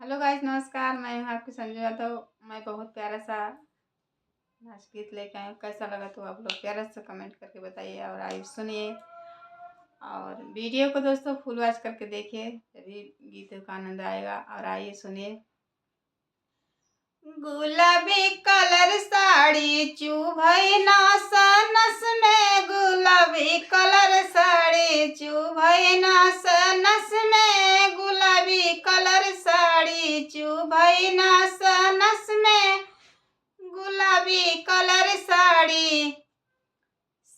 Hello guys, नमस्कार। मैं हूं आपकी संजू यादव। मैं बहुत प्यारा सा नाच गीत लेके आई हूँ। कैसा लगा तो आप लोग प्यारा सा कमेंट करके बताइए और आइए सुनिए। और वीडियो को दोस्तों फुल वॉच करके देखिए, तभी गीतों का आनंद आएगा। और आइए सुनिए। गुलाबी कलर साड़ी चुभई नस नस में, गुलाबी कलर साड़ी चुभई नस नस में, गुलाबी कलर साड़ी चुभई नस नस में, गुलाबी कलर साड़ी।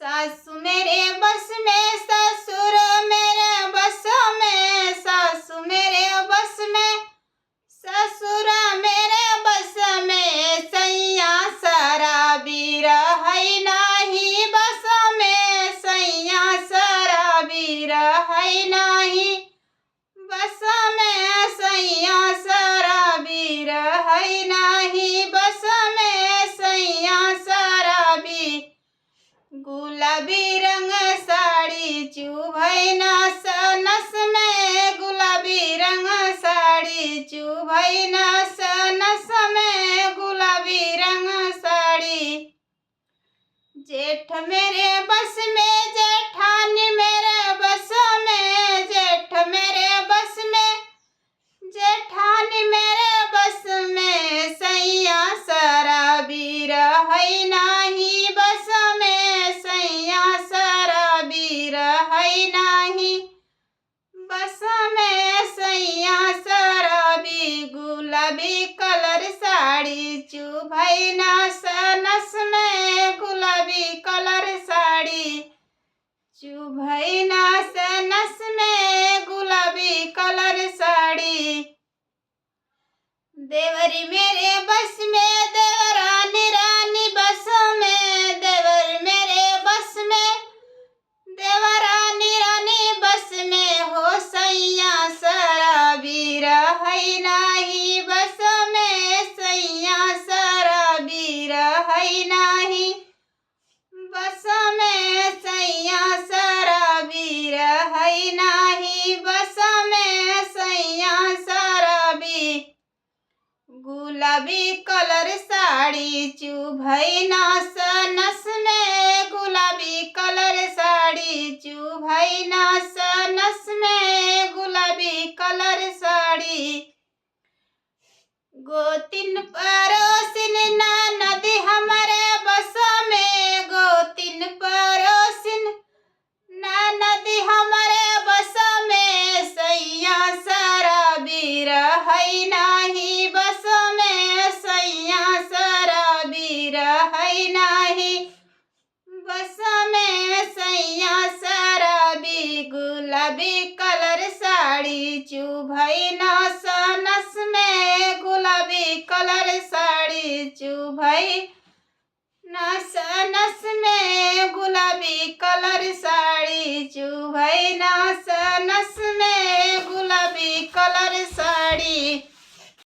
सासु मेरे बस में, ससुर मेरे बस में, सासु मेरे बस में, ससुर मेरे बस में, सैया शराबी रहै नाही बस में, सैया शराबी रहै नाही बस में, सैया शराबी रहै नाही बस में, सैया शराबी। गुलाबी रंग साड़ी चुभई नस नस में, गुलाबी रंग साड़ी चुभई नस नस में, गुलाबी रंग साड़ी। जेठ मेरे बस में, जेठानी मेरे बस में, जेठ मेरे बस में, जेठानी मेरे बस में, सैया शराबी रहै नाही बस में, सैया शराबी रहै नाही बस में, सैया शराबी। गुलाबी कलर साड़ी चुभई नस नस में, गुलाबी कलर साड़ी चुभई नस नस में, गुलाबी कलर साड़ी। देवरी मेरे बस में, देवरानी रानी बस में, देवर मेरे बस में, देवरानी रानी बस में, हो सैया शराबी रहै नाही बस में, सैया शराबी रहै नाही बस में, सैया शराबी रहै नाही बस में, सैया शराबी। गुलाबी कलर साड़ी चुभई नस नस में, गुलाबी कलर साड़ी चुभई नस नस में, गुलाबी कलर साड़ी। गोतिन पड़ोसिन ननद हमारे बस में, गोतिन पड़ोसिन ननद हमारे बस में, सैया शराबी रहै नाही बस में, सैया शराबी रहै नाही बस में, सैया शराबी। गुलाबी कलर साड़ी चुभई नस नस में, गुलाबी कलर साड़ी चुभई नस नस में, गुलाबी कलर साड़ी चुभई नस नस में, गुलाबी कलर साड़ी।